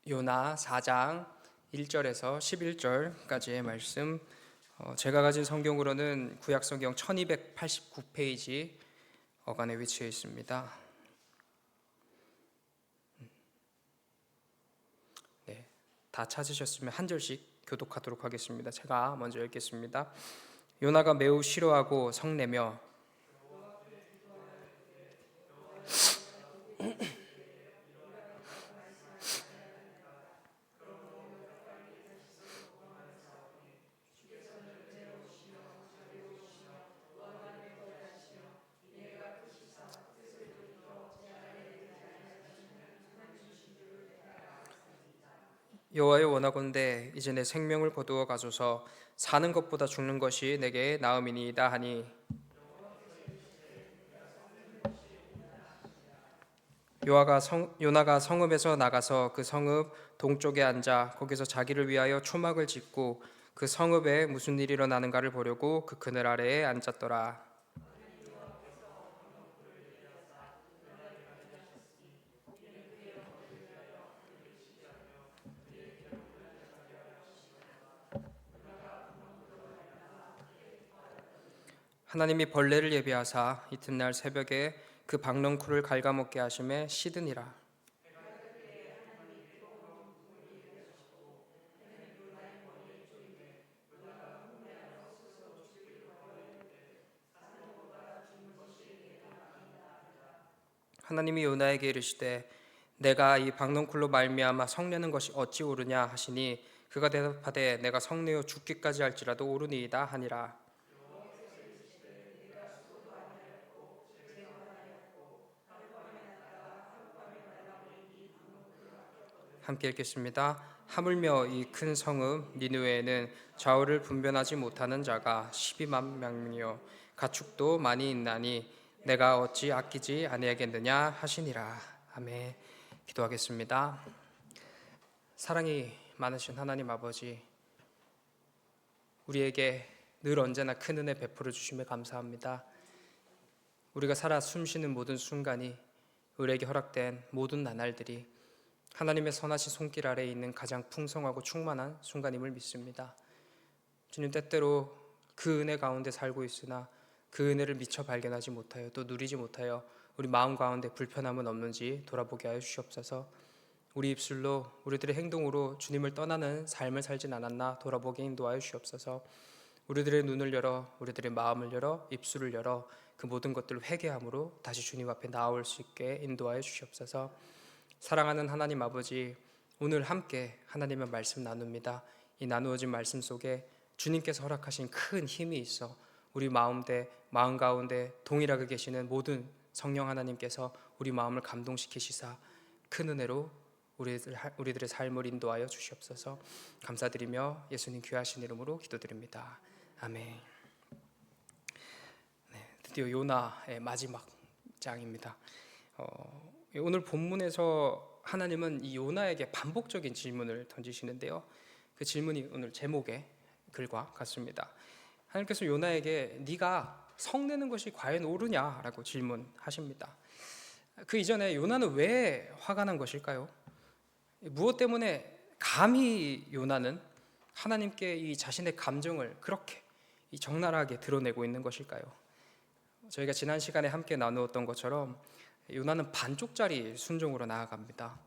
요나 4장 1절에서 11절까지의 말씀, 제가 가진 성경으로는 구약성경 1289페이지 어간에 위치해 있습니다. 네, 다 찾으셨으면 한 절씩 교독하도록 하겠습니다. 제가 먼저 읽겠습니다. 요나가 매우 싫어하고 성내며 여호와여, 원하건대 이제 내 생명을 거두어 가소서. 사는 것보다 죽는 것이 내게 나음이니이다 하니, 요나가 성읍에서 나가서 그 성읍 동쪽에 앉아 거기서 자기를 위하여 초막을 짓고 그 성읍에 무슨 일이 일어나는가를 보려고 그 그늘 아래에 앉았더라. 하나님이 벌레를 예비하사 이튿날 새벽에 그 박넝쿨을 갉아먹게 하심에 시드니라. 하나님이 요나에게 이르시되 내가 이 박넝쿨로 말미암아 성내는 것이 어찌 옳으냐 하시니, 그가 대답하되 내가 성내어 죽기까지 할지라도 옳으니이다 하니라. 함께 읽겠습니다. 하물며 이 큰 성읍 니느웨에는 좌우를 분별하지 못하는 자가 12만 명이요 가축도 많이 있나니 내가 어찌 아끼지 아니하겠느냐 하시니라. 아멘. 기도하겠습니다. 사랑이 많으신 하나님 아버지, 우리에게 늘 언제나 큰 은혜 베풀어 주심에 감사합니다. 우리가 살아 숨쉬는 모든 순간이, 우리에게 허락된 모든 나날들이 하나님의 선하신 손길 아래에 있는 가장 풍성하고 충만한 순간임을 믿습니다. 주님, 때때로 그 은혜 가운데 살고 있으나 그 은혜를 미처 발견하지 못하여 또 누리지 못하여 우리 마음 가운데 불편함은 없는지 돌아보게 하여 주시옵소서. 우리 입술로, 우리들의 행동으로 주님을 떠나는 삶을 살진 않았나 돌아보게 인도하여 주시옵소서. 우리들의 눈을 열어, 우리들의 마음을 열어, 입술을 열어 그 모든 것들을 회개함으로 다시 주님 앞에 나아올 수 있게 인도하여 주시옵소서. 사랑하는 하나님 아버지, 오늘 함께 하나님의 말씀 나눕니다. 이 나누어진 말씀 속에 주님께서 허락하신 큰 힘이 있어 우리 마음 가운데 동일하게 계시는 모든 성령 하나님께서 우리 마음을 감동시키시사 큰 은혜로 우리들의 삶을 인도하여 주시옵소서. 감사드리며 예수님 귀하신 이름으로 기도드립니다. 아멘. 드디어 요나의 마지막 장입니다. 오늘 본문에서 하나님은 이 요나에게 반복적인 질문을 던지시는데요. 그 질문이 오늘 제목의 글과 같습니다. 하나님께서 요나에게 네가 성내는 것이 과연 옳으냐라고 질문하십니다. 그 이전에 요나는 왜 화가 난 것일까요? 무엇 때문에 감히 요나는 하나님께 이 자신의 감정을 그렇게 적나라하게 드러내고 있는 것일까요? 저희가 지난 시간에 함께 나누었던 것처럼 요나는 반쪽짜리 순종으로 나아갑니다.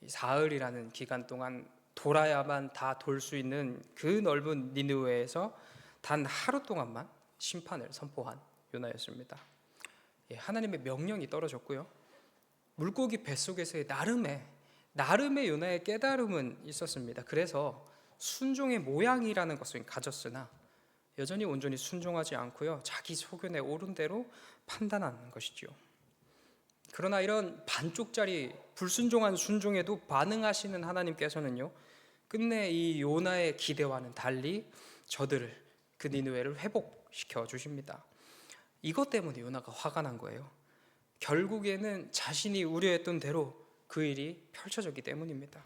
사흘이라는 기간 동안 돌아야만 다 돌 수 있는 그 넓은 니느웨에서 단 하루 동안만 심판을 선포한 요나였습니다. 하나님의 명령이 떨어졌고요. 물고기 뱃속에서의 나름의 요나의 깨달음은 있었습니다. 그래서 순종의 모양이라는 것을 가졌으나 여전히 온전히 순종하지 않고요, 자기 소견에 옳은 대로 판단하는 것이지요. 그러나 이런 반쪽짜리 불순종한 순종에도 반응하시는 하나님께서는요, 끝내 이 요나의 기대와는 달리 저들을, 그 니느웨를 회복시켜 주십니다. 이것 때문에 요나가 화가 난 거예요. 결국에는 자신이 우려했던 대로 그 일이 펼쳐졌기 때문입니다.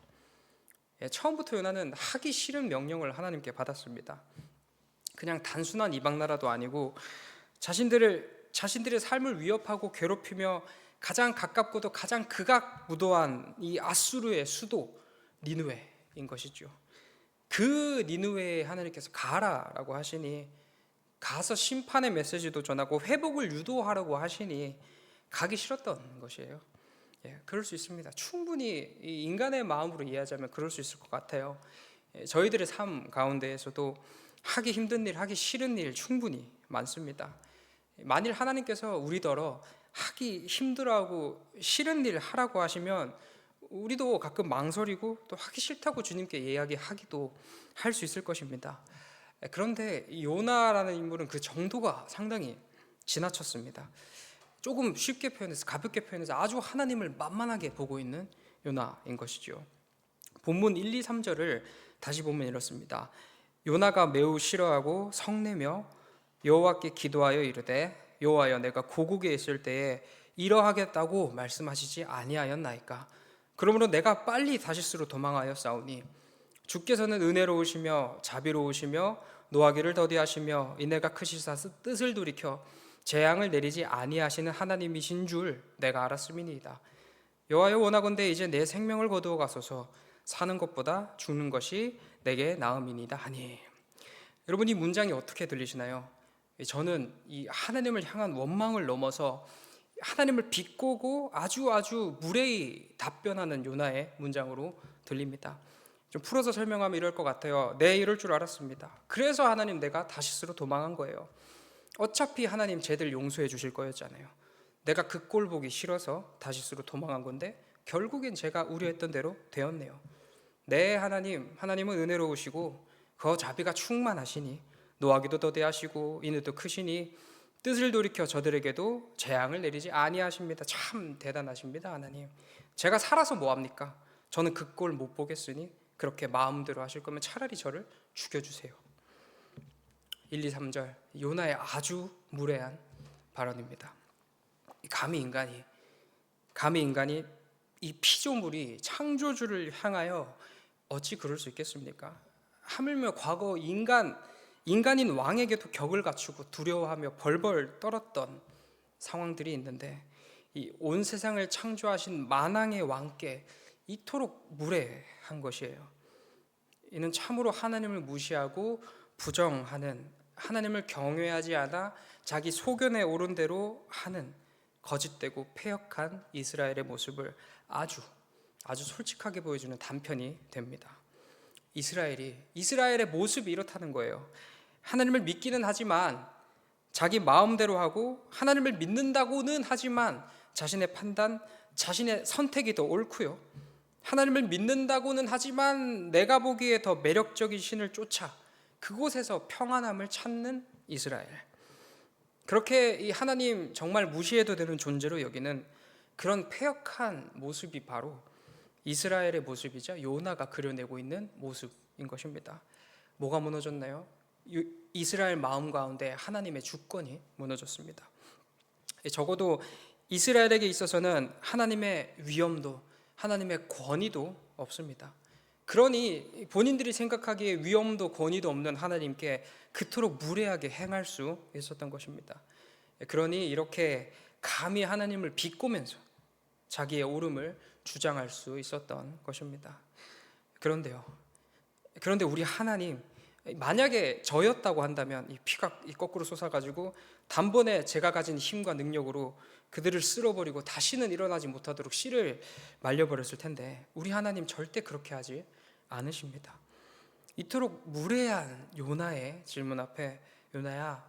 처음부터 요나는 하기 싫은 명령을 하나님께 받았습니다. 그냥 단순한 이방나라도 아니고 자신들의 삶을 위협하고 괴롭히며 가장 가깝고도 가장 극악무도한 이 아수르의 수도 니느웨인 것이죠. 그 니느웨에 하나님께서 가라라고 하시니, 가서 심판의 메시지도 전하고 회복을 유도하라고 하시니 가기 싫었던 것이에요. 그럴 수 있습니다. 충분히 인간의 마음으로 이해하자면 그럴 수 있을 것 같아요. 저희들의 삶 가운데에서도 하기 힘든 일, 하기 싫은 일 충분히 많습니다. 만일 하나님께서 우리더러 하기 힘들어하고 싫은 일 하라고 하시면 우리도 가끔 망설이고 또 하기 싫다고 주님께 이야기하기도 할 수 있을 것입니다. 그런데 요나라는 인물은 그 정도가 상당히 지나쳤습니다. 조금 쉽게 표현해서, 가볍게 표현해서 아주 하나님을 만만하게 보고 있는 요나인 것이죠. 본문 1, 2, 3절을 다시 보면 이렇습니다. 요나가 매우 싫어하고 성내며 여호와께 기도하여 이르되, 여호와여, 내가 고국에 있을 때에 이러하겠다고 말씀하시지 아니하였나이까? 그러므로 내가 빨리 다시스로 도망하여 싸우니 주께서는 은혜로우시며 자비로우시며 노하기를 더디하시며 인애가 크시사 뜻을 돌이켜 재앙을 내리지 아니하시는 하나님이신 줄 내가 알았음이니이다. 여호와여, 원하건대 이제 내 생명을 거두어 가소서. 사는 것보다 죽는 것이 내게 나음이니이다 하니. 여러분, 이 문장이 어떻게 들리시나요? 저는 이 하나님을 향한 원망을 넘어서 하나님을 비꼬고 아주 무례히 답변하는 요나의 문장으로 들립니다. 좀 풀어서 설명하면 이럴 것 같아요. 네, 이럴 줄 알았습니다. 그래서 하나님, 내가 다시스로 도망한 거예요. 어차피 하나님 쟤들 용서해 주실 거였잖아요. 내가 그 꼴 보기 싫어서 다시스로 도망한 건데 결국엔 제가 우려했던 대로 되었네요. 네, 하나님은 은혜로우시고 그 자비가 충만하시니 노하기도 더디하시고 인애도 크시니 뜻을 돌이켜 저들에게도 재앙을 내리지 아니하십니다. 참 대단하십니다, 하나님. 제가 살아서 뭐합니까? 저는 그 꼴 못 보겠으니 그렇게 마음대로 하실 거면 차라리 저를 죽여주세요. 1, 2, 3절, 요나의 아주 무례한 발언입니다. 감히 인간이 이 피조물이 창조주를 향하여 어찌 그럴 수 있겠습니까? 하물며 과거 인간인 왕에게도 격을 갖추고 두려워하며 벌벌 떨었던 상황들이 있는데, 이 온 세상을 창조하신 만왕의 왕께 이토록 무례한 것이에요. 이는 참으로 하나님을 무시하고 부정하는, 하나님을 경외하지 않아 자기 소견에 오른 대로 하는 거짓되고 패역한 이스라엘의 모습을 아주 솔직하게 보여주는 단편이 됩니다. 이스라엘의 모습이 이렇다는 거예요. 하나님을 믿기는 하지만 자기 마음대로 하고, 하나님을 믿는다고는 하지만 자신의 판단, 자신의 선택이 더 옳고요. 하나님을 믿는다고는 하지만 내가 보기에 더 매력적인 신을 쫓아 그곳에서 평안함을 찾는 이스라엘. 그렇게 이 하나님 정말 무시해도 되는 존재로 여기는 그런 패역한 모습이 바로 이스라엘의 모습이자 요나가 그려내고 있는 모습인 것입니다. 뭐가 무너졌나요? 이스라엘 마음 가운데 하나님의 주권이 무너졌습니다. 적어도 이스라엘에게 있어서는 하나님의 위엄도, 하나님의 권위도 없습니다. 그러니 본인들이 생각하기에 위엄도 권위도 없는 하나님께 그토록 무례하게 행할 수 있었던 것입니다. 그러니 이렇게 감히 하나님을 비꼬면서 자기의 옳음을 주장할 수 있었던 것입니다. 그런데 우리 하나님, 만약에 저였다고 한다면 이 피가 거꾸로 솟아가지고 단번에 제가 가진 힘과 능력으로 그들을 쓸어버리고 다시는 일어나지 못하도록 씨를 말려버렸을 텐데, 우리 하나님 절대 그렇게 하지 않으십니다. 이토록 무례한 요나의 질문 앞에, 요나야,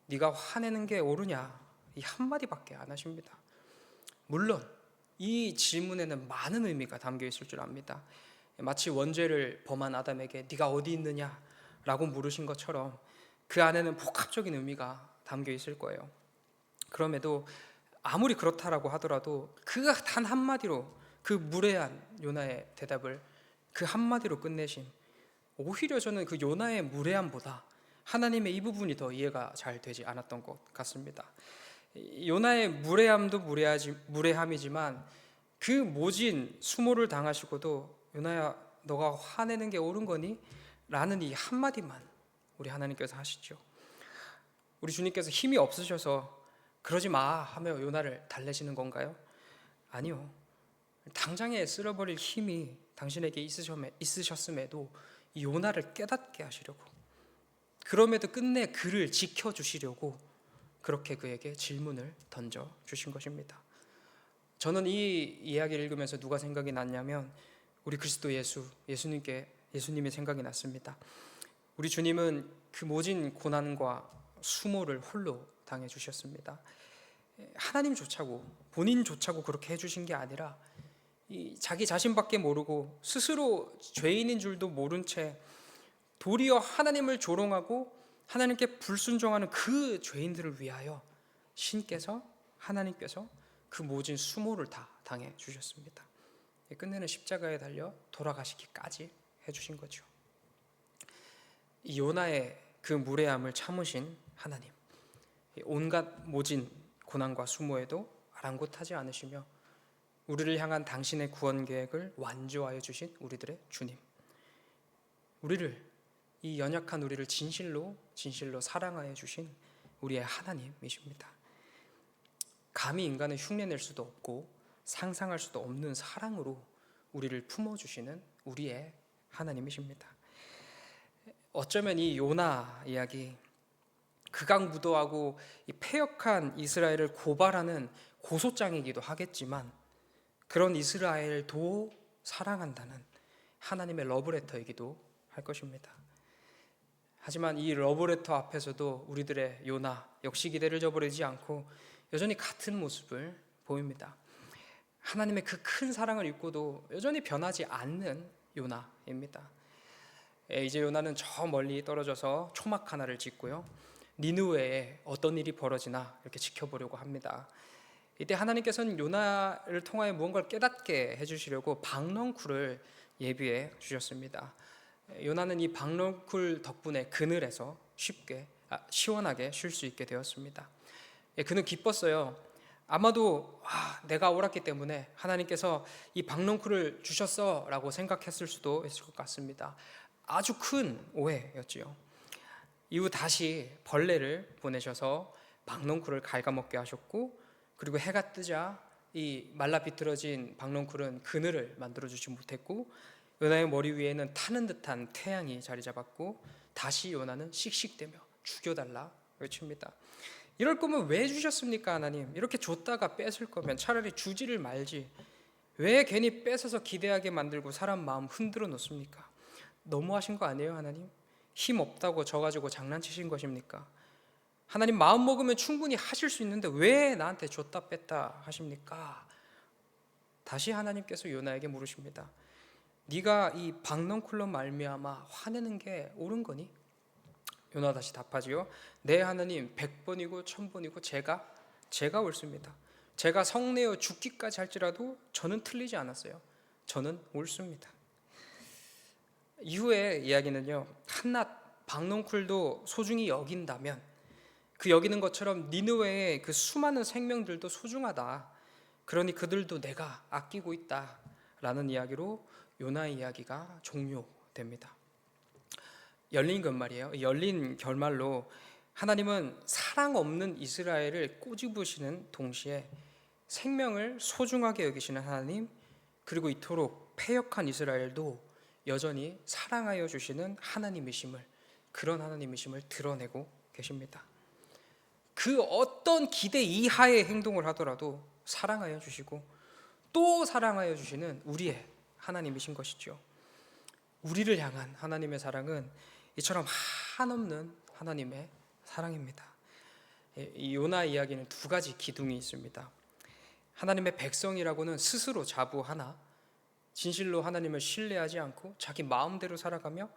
네가 화내는 게 옳으냐, 이 한마디밖에 안 하십니다. 물론 이 질문에는 많은 의미가 담겨 있을 줄 압니다. 마치 원죄를 범한 아담에게 네가 어디 있느냐 라고 물으신 것처럼 그 안에는 복합적인 의미가 담겨 있을 거예요. 그럼에도 아무리 그렇다라고 하더라도 그 단 한마디로 그 무례한 요나의 대답을 그 한마디로 끝내심, 오히려 저는 그 요나의 무례함보다 하나님의 이 부분이 더 이해가 잘 되지 않았던 것 같습니다. 요나의 무례함도 무례함이지만 그 모진 수모를 당하시고도 요나야, 너가 화내는 게 옳은 거니? 라는 이 한마디만 우리 하나님께서 하시죠. 우리 주님께서 힘이 없으셔서 그러지 마 하며 요나를 달래시는 건가요? 아니요. 당장에 쓸어버릴 힘이 당신에게 있으셨음에도 이 요나를 깨닫게 하시려고, 그럼에도 끝내 그를 지켜주시려고 그렇게 그에게 질문을 던져주신 것입니다. 저는 이 이야기를 읽으면서 누가 생각이 났냐면 우리 그리스도 예수님의 생각이 났습니다. 우리 주님은 그 모진 고난과 수모를 홀로 당해주셨습니다. 하나님조차고 본인조차고 그렇게 해주신 게 아니라 자기 자신밖에 모르고 스스로 죄인인 줄도 모른 채 도리어 하나님을 조롱하고 하나님께 불순종하는 그 죄인들을 위하여 하나님께서 그 모진 수모를 다 당해 주셨습니다. 끝내는 십자가에 달려 돌아가시기까지 해주신 거죠. 이 요나의 그 무례함을 참으신 하나님, 온갖 모진 고난과 수모에도 아랑곳하지 않으시며 우리를 향한 당신의 구원 계획을 완주하여 주신 우리들의 주님, 이 연약한 우리를 진실로 사랑하여 주신 우리의 하나님이십니다. 감히 인간은 흉내낼 수도 없고 상상할 수도 없는 사랑으로 우리를 품어주시는 우리의 하나님이십니다. 어쩌면 이 요나 이야기, 극악무도하고 이 패역한 이스라엘을 고발하는 고소장이기도 하겠지만 그런 이스라엘도 사랑한다는 하나님의 러브레터이기도 할 것입니다. 하지만 이 러브레터 앞에서도 우리들의 요나 역시 기대를 저버리지 않고 여전히 같은 모습을 보입니다. 하나님의 그 큰 사랑을 잊고도 여전히 변하지 않는 요나입니다. 이제 요나는 저 멀리 떨어져서 초막 하나를 짓고요, 니느웨에 어떤 일이 벌어지나 이렇게 지켜보려고 합니다. 이때 하나님께서는 요나를 통하여 무언가를 깨닫게 해주시려고 박넝쿨을 예비해 주셨습니다. 요나는 이 박넝쿨 덕분에 그늘에서 시원하게 쉴 수 있게 되었습니다. 그는 기뻤어요. 아마도 내가 옳았기 때문에 하나님께서 이 박넝쿨을 주셨어 라고 생각했을 수도 있을 것 같습니다. 아주 큰 오해였지요. 이후 다시 벌레를 보내셔서 박넝쿨을 갉아먹게 하셨고, 그리고 해가 뜨자 이 말라 비틀어진 박넝쿨은 그늘을 만들어주지 못했고 요나의 머리 위에는 타는 듯한 태양이 자리 잡았고 다시 요나는 씩씩대며 죽여달라 외칩니다. 이럴 거면 왜 주셨습니까 하나님? 이렇게 줬다가 뺏을 거면 차라리 주지를 말지 왜 괜히 뺏어서 기대하게 만들고 사람 마음 흔들어 놓습니까? 너무하신 거 아니에요 하나님? 힘 없다고 져가지고 장난치신 것입니까? 하나님 마음 먹으면 충분히 하실 수 있는데 왜 나한테 줬다 뺐다 하십니까? 다시 하나님께서 요나에게 물으십니다. 네가 이 박넝쿨로 말미암아 화내는 게 옳은 거니? 요나 다시 답하지요. 네 하나님, 100번이고 1000번이고 제가 옳습니다. 제가 성내어 죽기까지 할지라도 저는 틀리지 않았어요. 저는 옳습니다. 이후의 이야기는요, 한낱 박넝쿨도 소중히 여긴다면 그 여기는 것처럼 니느웨의 그 수많은 생명들도 소중하다. 그러니 그들도 내가 아끼고 있다라는 이야기로 요나의 이야기가 종료됩니다. 열린 결말이에요. 열린 결말로 하나님은 사랑 없는 이스라엘을 꼬집으시는 동시에 생명을 소중하게 여기시는 하나님, 그리고 이토록 패역한 이스라엘도 여전히 사랑하여 주시는 하나님이심을, 그런 하나님이심을 드러내고 계십니다. 그 어떤 기대 이하의 행동을 하더라도 사랑하여 주시고 또 사랑하여 주시는 우리의 하나님이신 것이죠. 우리를 향한 하나님의 사랑은 이처럼 한없는 하나님의 사랑입니다. 이 요나 이야기는 두 가지 기둥이 있습니다. 하나님의 백성이라고는 스스로 자부하나 진실로 하나님을 신뢰하지 않고 자기 마음대로 살아가며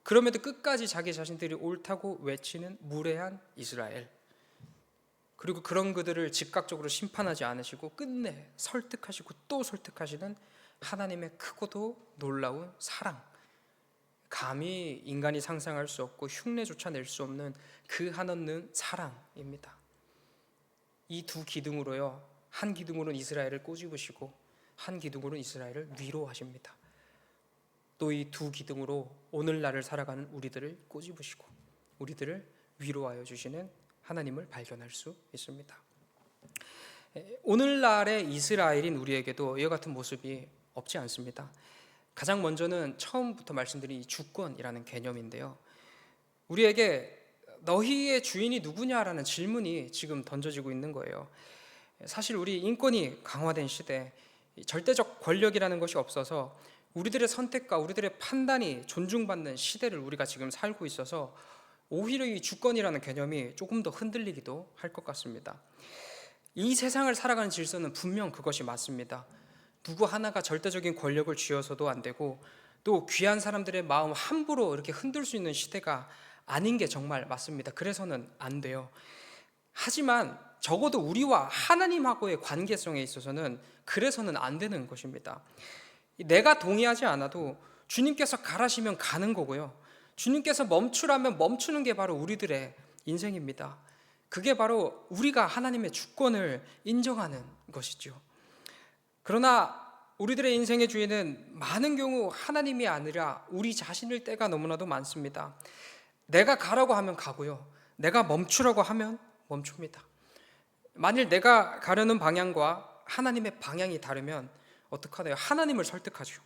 그럼에도 끝까지 자기 자신들이 옳다고 외치는 무례한 이스라엘, 그리고 그런 그들을 즉각적으로 심판하지 않으시고 끝내 설득하시고 또 설득하시는 하나님의 크고도 놀라운 사랑, 감히 인간이 상상할 수 없고 흉내조차 낼 수 없는 그 한없는 사랑입니다. 이 두 기둥으로요, 한 기둥으로는 이스라엘을 꼬집으시고 한 기둥으로는 이스라엘을 위로하십니다. 또 이 두 기둥으로 오늘날을 살아가는 우리들을 꼬집으시고 우리들을 위로하여 주시는 하나님을 발견할 수 있습니다. 오늘날의 이스라엘인 우리에게도 이와 같은 모습이 없지 않습니다. 가장 먼저는 처음부터 말씀드린 이 주권이라는 개념인데요. 우리에게 너희의 주인이 누구냐라는 질문이 지금 던져지고 있는 거예요. 사실 우리 인권이 강화된 시대, 절대적 권력이라는 것이 없어서 우리들의 선택과 우리들의 판단이 존중받는 시대를 우리가 지금 살고 있어서 오히려 이 주권이라는 개념이 조금 더 흔들리기도 할 것 같습니다. 이 세상을 살아가는 질서는 분명 그것이 맞습니다. 누구 하나가 절대적인 권력을 쥐어서도 안 되고 또 귀한 사람들의 마음 함부로 이렇게 흔들 수 있는 시대가 아닌 게 정말 맞습니다. 그래서는 안 돼요. 하지만 적어도 우리와 하나님하고의 관계성에 있어서는 그래서는 안 되는 것입니다. 내가 동의하지 않아도 주님께서 가라시면 가는 거고요. 주님께서 멈추라면 멈추는 게 바로 우리들의 인생입니다. 그게 바로 우리가 하나님의 주권을 인정하는 것이죠. 그러나 우리들의 인생의 주인은 많은 경우 하나님이 아니라 우리 자신일 때가 너무나도 많습니다. 내가 가라고 하면 가고요. 내가 멈추라고 하면 멈춥니다. 만일 내가 가려는 방향과 하나님의 방향이 다르면 어떡하나요? 하나님을 설득하죠.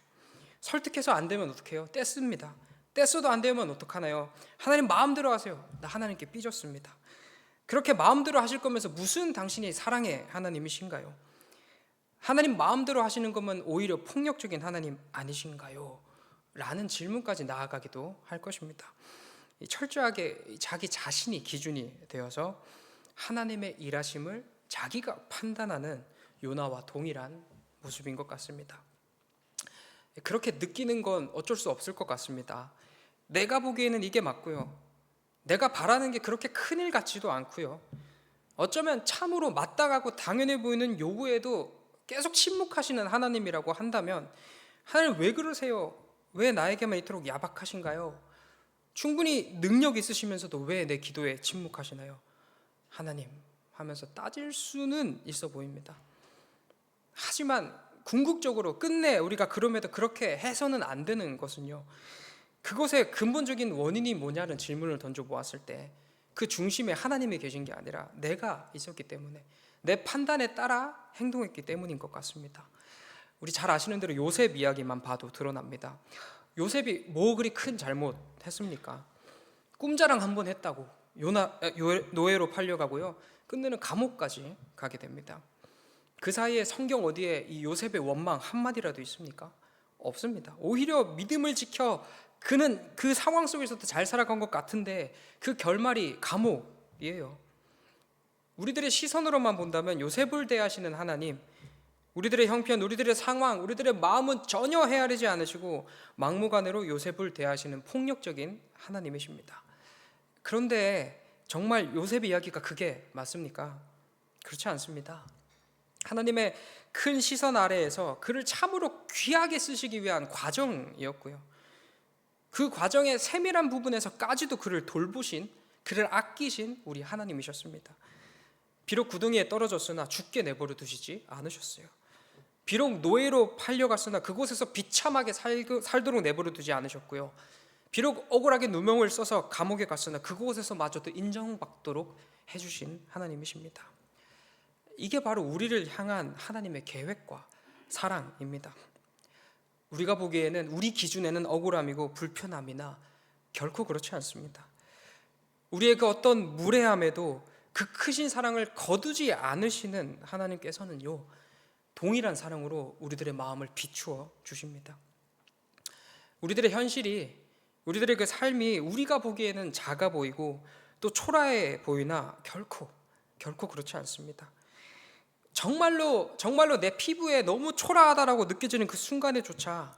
설득해서 안 되면 어떻게 해요? 떼씁니다. 떼써도 안 되면 어떡하나요? 하나님 마음대로 하세요. 나 하나님께 삐졌습니다. 그렇게 마음대로 하실 거면서 무슨 당신이 사랑의 하나님이신가요? 하나님 마음대로 하시는 거면 오히려 폭력적인 하나님 아니신가요? 라는 질문까지 나아가기도 할 것입니다. 철저하게 자기 자신이 기준이 되어서 하나님의 일하심을 자기가 판단하는 요나와 동일한 모습인 것 같습니다. 그렇게 느끼는 건 어쩔 수 없을 것 같습니다. 내가 보기에는 이게 맞고요. 내가 바라는 게 그렇게 큰일 같지도 않고요. 어쩌면 참으로 마땅하고 당연해 보이는 요구에도 계속 침묵하시는 하나님이라고 한다면 하나님 왜 그러세요? 왜 나에게만 이토록 야박하신가요? 충분히 능력 있으시면서도 왜 내 기도에 침묵하시나요? 하나님 하면서 따질 수는 있어 보입니다. 하지만 궁극적으로 끝내 우리가 그럼에도 그렇게 해서는 안 되는 것은요, 그것의 근본적인 원인이 뭐냐는 질문을 던져보았을 때 그 중심에 하나님이 계신 게 아니라 내가 있었기 때문에, 내 판단에 따라 행동했기 때문인 것 같습니다. 우리 잘 아시는 대로 요셉 이야기만 봐도 드러납니다. 요셉이 뭐 그리 큰 잘못했습니까? 꿈자랑 한번 했다고 노예로 팔려가고요, 끝내는 감옥까지 가게 됩니다. 그 사이에 성경 어디에 이 요셉의 원망 한마디라도 있습니까? 없습니다. 오히려 믿음을 지켜 그는 그 상황 속에서도 잘 살아간 것 같은데 그 결말이 감옥이에요. 우리들의 시선으로만 본다면 요셉을 대하시는 하나님, 우리들의 형편, 우리들의 상황, 우리들의 마음은 전혀 헤아리지 않으시고 막무가내로 요셉을 대하시는 폭력적인 하나님이십니다. 그런데 정말 요셉 이야기가 그게 맞습니까? 그렇지 않습니다. 하나님의 큰 시선 아래에서 그를 참으로 귀하게 쓰시기 위한 과정이었고요, 그 과정의 세밀한 부분에서까지도 그를 돌보신, 그를 아끼신 우리 하나님이셨습니다. 비록 구덩이에 떨어졌으나 죽게 내버려 두시지 않으셨어요. 비록 노예로 팔려갔으나 그곳에서 비참하게 살도록 내버려 두지 않으셨고요, 비록 억울하게 누명을 써서 감옥에 갔으나 그곳에서마저도 인정받도록 해주신 하나님이십니다. 이게 바로 우리를 향한 하나님의 계획과 사랑입니다. 우리가 보기에는, 우리 기준에는 억울함이고 불편함이나 결코 그렇지 않습니다. 우리의 그 어떤 무례함에도 그 크신 사랑을 거두지 않으시는 하나님께서는요, 동일한 사랑으로 우리들의 마음을 비추어 주십니다. 우리들의 현실이, 우리들의 그 삶이 우리가 보기에는 작아 보이고 또 초라해 보이나 결코 그렇지 않습니다. 정말로 내 피부에 너무 초라하다라고 느껴지는 그 순간에조차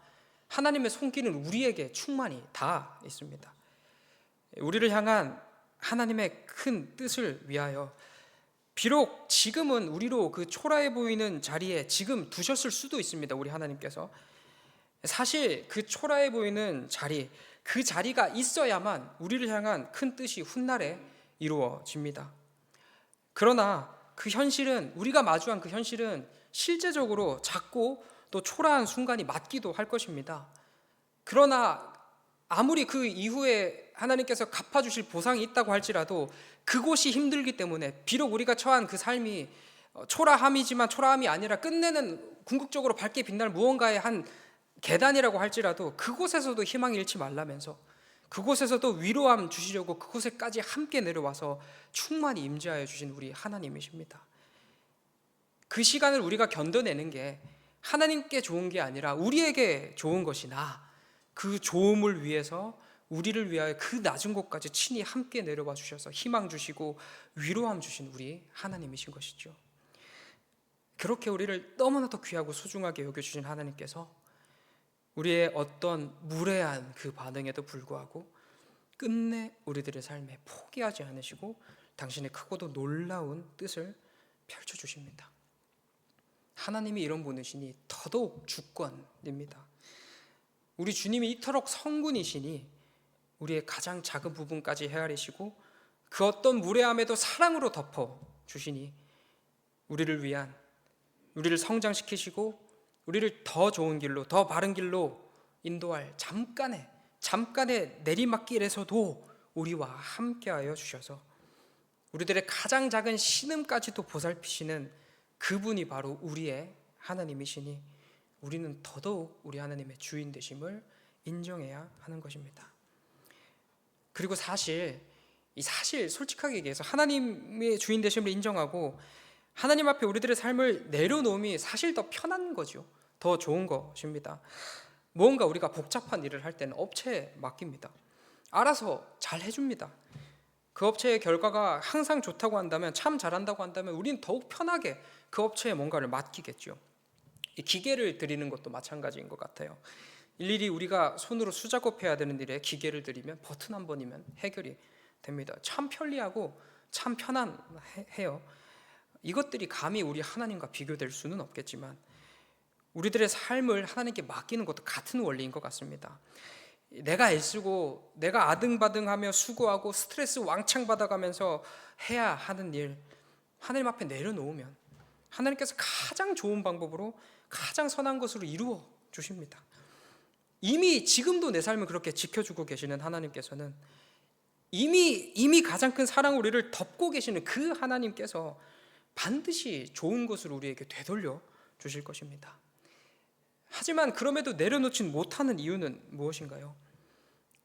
하나님의 손길은 우리에게 충만히 다 있습니다. 우리를 향한 하나님의 큰 뜻을 위하여 비록 지금은 우리로 그 초라해 보이는 자리에 지금 두셨을 수도 있습니다. 우리 하나님께서 사실 그 초라해 보이는 자리, 그 자리가 있어야만 우리를 향한 큰 뜻이 훗날에 이루어집니다. 그러나 그 현실은, 우리가 마주한 그 현실은 실제적으로 작고 또 초라한 순간이 맞기도 할 것입니다. 그러나 아무리 그 이후에 하나님께서 갚아주실 보상이 있다고 할지라도 그곳이 힘들기 때문에, 비록 우리가 처한 그 삶이 초라함이지만 초라함이 아니라 끝내는 궁극적으로 밝게 빛날 무언가의 한 계단이라고 할지라도 그곳에서도 희망 잃지 말라면서 그곳에서도 위로함 주시려고 그곳에까지 함께 내려와서 충만히 임재하여 주신 우리 하나님이십니다. 그 시간을 우리가 견뎌내는 게 하나님께 좋은 게 아니라 우리에게 좋은 것이나 그 좋음을 위해서 우리를 위하여 그 낮은 곳까지 친히 함께 내려와 주셔서 희망 주시고 위로함 주신 우리 하나님이신 것이죠. 그렇게 우리를 너무나도 귀하고 소중하게 여겨주신 하나님께서 우리의 어떤 무례한 그 반응에도 불구하고 끝내 우리들의 삶에 포기하지 않으시고 당신의 크고도 놀라운 뜻을 펼쳐주십니다. 하나님이 이런 분이시니 더더욱 주권입니다. 우리 주님이 이토록 성군이시니 우리의 가장 작은 부분까지 헤아리시고 그 어떤 무례함에도 사랑으로 덮어주시니 우리를 성장시키시고 우리를 더 좋은 길로, 더 바른 길로 인도할 잠깐의 내리막길에서도 우리와 함께하여 주셔서 우리들의 가장 작은 신음까지도 보살피시는 그분이 바로 우리의 하나님이시니 우리는 더더욱 우리 하나님의 주인 되심을 인정해야 하는 것입니다. 그리고 사실 솔직하게 얘기해서 하나님의 주인 되심을 인정하고 하나님 앞에 우리들의 삶을 내려놓음이 사실 더 편한 거죠. 더 좋은 것입니다. 뭔가 우리가 복잡한 일을 할 때는 업체에 맡깁니다. 알아서 잘 해줍니다. 그 업체의 결과가 항상 좋다고 한다면, 참 잘한다고 한다면 우리는 더욱 편하게 그 업체에 뭔가를 맡기겠죠. 이 기계를 들이는 것도 마찬가지인 것 같아요. 일일이 우리가 손으로 수작업해야 되는 일에 기계를 들이면 버튼 한 번이면 해결이 됩니다. 참 편리하고 참 편안해요. 이것들이 감히 우리 하나님과 비교될 수는 없겠지만 우리들의 삶을 하나님께 맡기는 것도 같은 원리인 것 같습니다. 내가 애쓰고 내가 아등바등하며 수고하고 스트레스 왕창 받아가면서 해야 하는 일 하나님 앞에 내려놓으면 하나님께서 가장 좋은 방법으로 가장 선한 것으로 이루어 주십니다. 이미 지금도 내 삶을 그렇게 지켜주고 계시는 하나님께서는 이미 가장 큰 사랑으로 우리를 덮고 계시는 그 하나님께서 반드시 좋은 것을 우리에게 되돌려 주실 것입니다. 하지만 그럼에도 내려놓지 못하는 이유는 무엇인가요?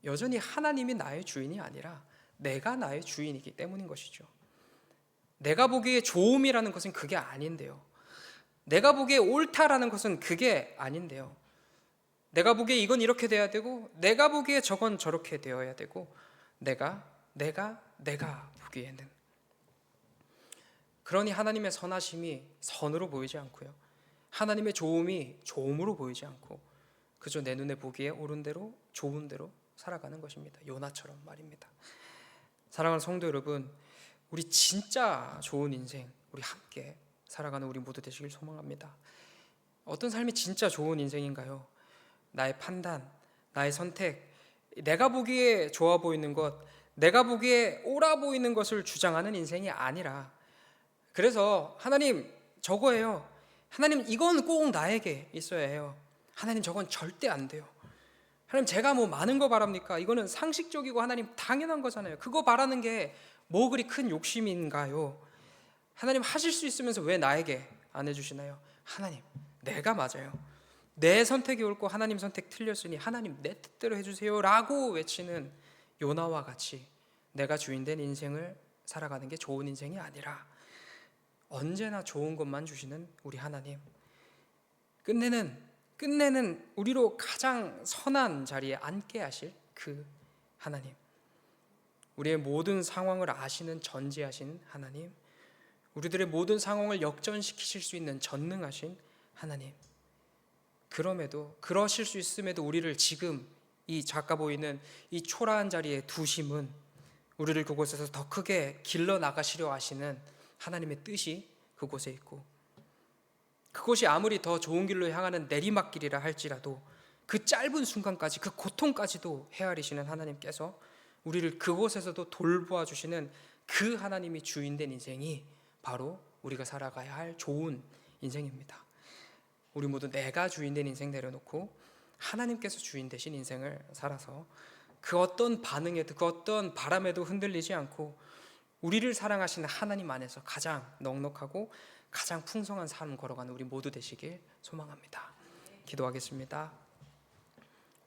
여전히 하나님이 나의 주인이 아니라 내가 나의 주인이기 때문인 것이죠. 내가 보기에 좋음이라는 것은 그게 아닌데요. 내가 보기에 옳다라는 것은 그게 아닌데요. 내가 보기에 이건 이렇게 돼야 되고 내가 보기에 저건 저렇게 되어야 되고 내가 보기에는 그러니 하나님의 선하심이 선으로 보이지 않고요. 하나님의 좋음이 좋음으로 보이지 않고 그저 내 눈에 보기에 옳은 대로 좋은 대로 살아가는 것입니다. 요나처럼 말입니다. 사랑하는 성도 여러분, 우리 진짜 좋은 인생 우리 함께 살아가는 우리 모두 되시길 소망합니다. 어떤 삶이 진짜 좋은 인생인가요? 나의 판단, 나의 선택, 내가 보기에 좋아 보이는 것, 내가 보기에 옳아 보이는 것을 주장하는 인생이 아니라 그래서 하나님 저거예요. 하나님 이건 꼭 나에게 있어야 해요. 하나님 저건 절대 안 돼요. 하나님 제가 뭐 많은 거 바랍니까? 이거는 상식적이고 하나님 당연한 거잖아요. 그거 바라는 게 뭐 그리 큰 욕심인가요? 하나님 하실 수 있으면서 왜 나에게 안 해주시나요? 하나님 내가 맞아요. 내 선택이 옳고 하나님 선택 틀렸으니 하나님 내 뜻대로 해주세요 라고 외치는 요나와 같이 내가 주인된 인생을 살아가는 게 좋은 인생이 아니라 언제나 좋은 것만 주시는 우리 하나님, 끝내는 우리로 가장 선한 자리에 앉게 하실 그 하나님, 우리의 모든 상황을 아시는 전지하신 하나님, 우리들의 모든 상황을 역전시키실 수 있는 전능하신 하나님, 그러실 수 있음에도 우리를 지금 이 작아 보이는 이 초라한 자리에 두심은 우리를 그곳에서 더 크게 길러 나가시려 하시는 하나님의 뜻이 그곳에 있고 그곳이 아무리 더 좋은 길로 향하는 내리막길이라 할지라도 그 짧은 순간까지 그 고통까지도 헤아리시는 하나님께서 우리를 그곳에서도 돌보아 주시는 그 하나님이 주인된 인생이 바로 우리가 살아가야 할 좋은 인생입니다. 우리 모두 내가 주인된 인생 내려놓고 하나님께서 주인 되신 인생을 살아서 그 어떤 반응에도 그 어떤 바람에도 흔들리지 않고 우리를 사랑하시는 하나님 안에서 가장 넉넉하고 가장 풍성한 삶을 걸어가는 우리 모두 되시길 소망합니다. 기도하겠습니다.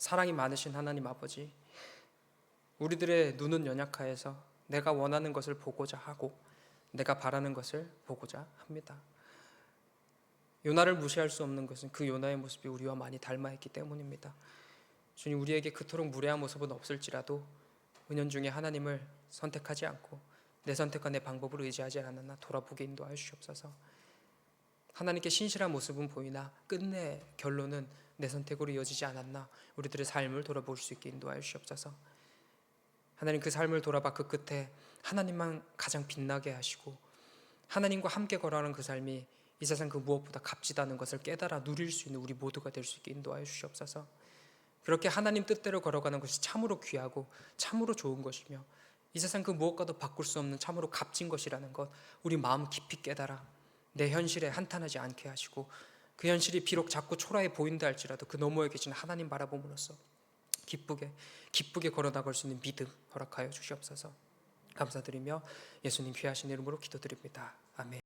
사랑이 많으신 하나님 아버지, 우리들의 눈은 연약하여서 내가 원하는 것을 보고자 하고 내가 바라는 것을 보고자 합니다. 요나를 무시할 수 없는 것은 그 요나의 모습이 우리와 많이 닮아있기 때문입니다. 주님, 우리에게 그토록 무례한 모습은 없을지라도 은연중에 하나님을 선택하지 않고 내 선택과 내 방법을 의지하지 않았나 돌아보게 인도하여 주시옵소서. 하나님께 신실한 모습은 보이나 끝내 결론은 내 선택으로 이어지지 않았나 우리들의 삶을 돌아볼 수 있게 인도하여 주시옵소서. 하나님, 그 삶을 돌아봐 그 끝에 하나님만 가장 빛나게 하시고 하나님과 함께 걸어가는 그 삶이 이 세상 그 무엇보다 값지다는 것을 깨달아 누릴 수 있는 우리 모두가 될 수 있게 인도하여 주시옵소서. 그렇게 하나님 뜻대로 걸어가는 것이 참으로 귀하고 참으로 좋은 것이며 이 세상 그 무엇과도 바꿀 수 없는 참으로 값진 것이라는 것 우리 마음 깊이 깨달아 내 현실에 한탄하지 않게 하시고 그 현실이 비록 작고 초라해 보인다 할지라도 그 너머에 계신 하나님 바라봄으로써 기쁘게 걸어나갈 수 있는 믿음 허락하여 주시옵소서. 감사드리며 예수님 귀하신 이름으로 기도드립니다. 아멘.